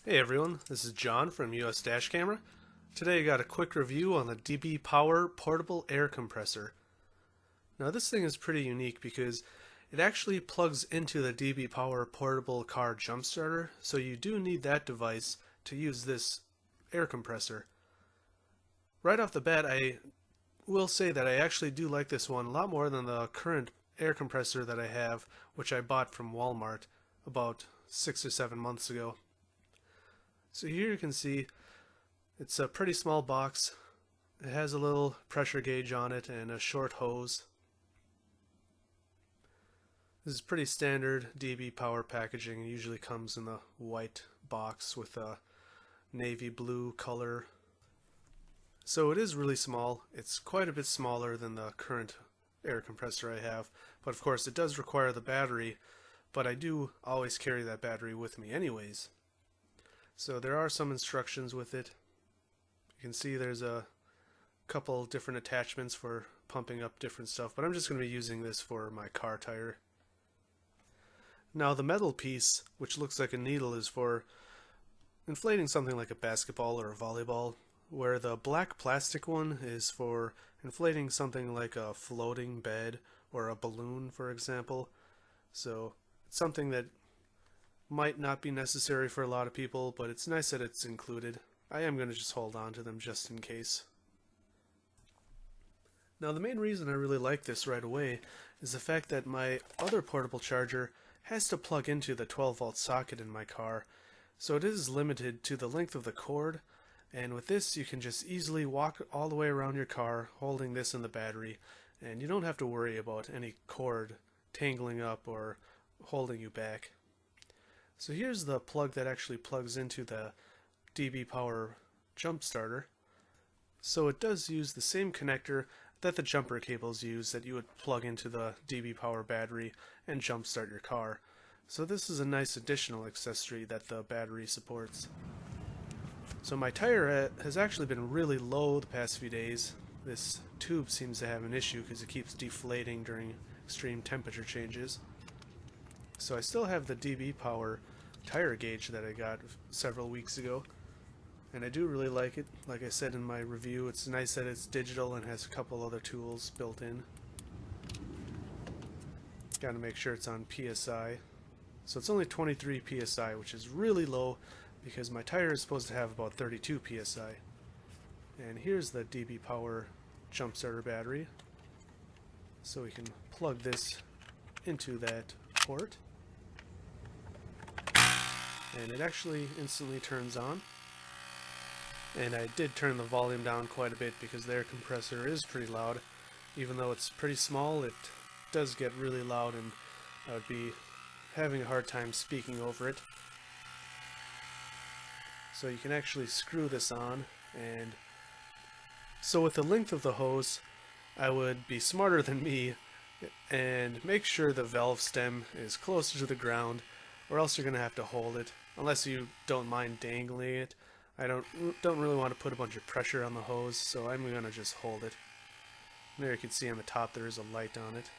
Hey everyone, this is John from US Dash Camera. Today I got a quick review on the DBPOWER portable air compressor. Now this thing is pretty unique because it actually plugs into the DBPOWER portable car jump starter, so you do need that device to use this air compressor. Right off the bat, I will say that I actually do like this one a lot more than the current air compressor that I have, which I bought from Walmart about 6 or 7 months ago. So here you can see it's a pretty small box. It has a little pressure gauge on it and a short hose. This is pretty standard DBPOWER packaging. It usually comes in the white box with a navy blue color. So it is really small. It's quite a bit smaller than the current air compressor I have, but of course it does require the battery, but I do always carry that battery with me anyways. So there are some instructions with it. You can see there's a couple different attachments for pumping up different stuff, but I'm just going to be using this for my car tire. Now the metal piece, which looks like a needle, is for inflating something like a basketball or a volleyball, where the black plastic one is for inflating something like a floating bed or a balloon, for example. So it's something that might not be necessary for a lot of people, but it's nice that it's included. I am going to just hold on to them just in case. Now the main reason I really like this right away is the fact that my other portable charger has to plug into the 12-volt socket in my car, so it is limited to the length of the cord, and with this you can just easily walk all the way around your car holding this in the battery, and you don't have to worry about any cord tangling up or holding you back. So here's the plug that actually plugs into the DBPOWER jump starter. So it does use the same connector that the jumper cables use that you would plug into the DBPOWER battery and jump start your car. So this is a nice additional accessory that the battery supports. So my tire has actually been really low the past few days. This tube seems to have an issue because it keeps deflating during extreme temperature changes. So I still have the DBPOWER tire gauge that I got several weeks ago, and I do really like it. Like I said in my review, it's nice that it's digital and has a couple other tools built in. Gotta make sure it's on PSI. So it's only 23 PSI, which is really low because my tire is supposed to have about 32 PSI. And here's the DBPOWER jump starter battery. So we can plug this into that port, and it actually instantly turns on. And I did turn the volume down quite a bit because the air compressor is pretty loud. Even though it's pretty small, it does get really loud, and I would be having a hard time speaking over it. So you can actually screw this on, and so with the length of the hose, I would be smarter than me and make sure the valve stem is closer to the ground, or else you're going to have to hold it, unless you don't mind dangling it. I don't really want to put a bunch of pressure on the hose, so I'm going to just hold it. And there you can see on the top there is a light on it.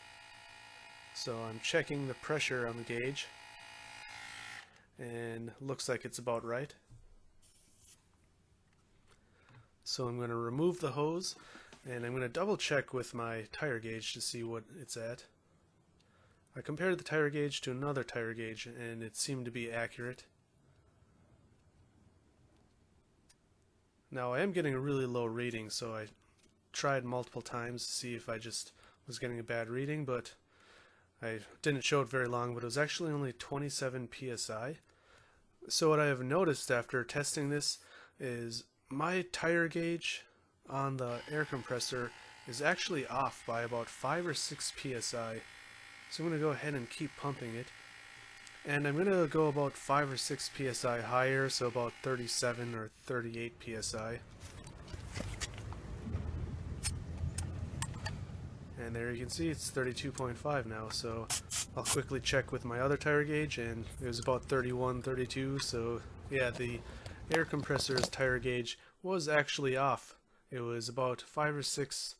So I'm checking the pressure on the gauge, and looks like it's about right. So I'm going to remove the hose, and I'm going to double check with my tire gauge to see what it's at. I compared the tire gauge to another tire gauge, and it seemed to be accurate. Now I am getting a really low reading, so I tried multiple times to see if I just was getting a bad reading, but I didn't show it very long, but it was actually only 27 PSI. So what I have noticed after testing this is my tire gauge on the air compressor is actually off by about 5 or 6 PSI. So I'm going to go ahead and keep pumping it. And I'm going to go about 5 or 6 PSI higher, so about 37 or 38 PSI. And there you can see it's 32.5 now, so I'll quickly check with my other tire gauge, and it was about 31, 32, so yeah, the air compressor's tire gauge was actually off. It was about 5 or 6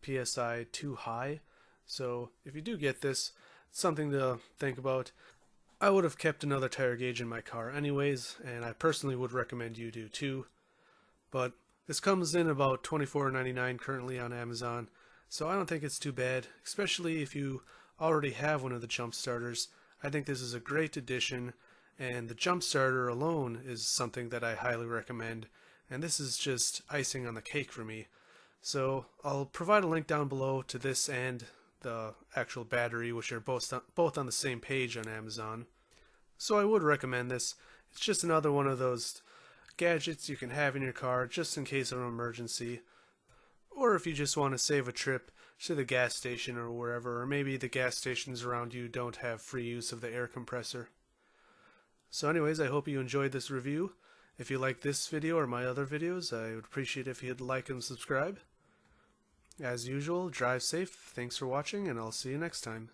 PSI too high, so if you do get this, it's something to think about. I would have kept another tire gauge in my car anyways, and I personally would recommend you do too. But this comes in about $24.99 currently on Amazon, so I don't think it's too bad, especially if you already have one of the jump starters. I think this is a great addition, and the jump starter alone is something that I highly recommend, and this is just icing on the cake for me. So I'll provide a link down below to this and the actual battery, which are both on the same page on Amazon. So I would recommend this. It's just another one of those gadgets you can have in your car just in case of an emergency, or if you just want to save a trip to the gas station or wherever, or maybe the gas stations around you don't have free use of the air compressor. So anyways, I hope you enjoyed this review. If you like this video or my other videos, I would appreciate if you'd like and subscribe. As usual, drive safe, thanks for watching, and I'll see you next time.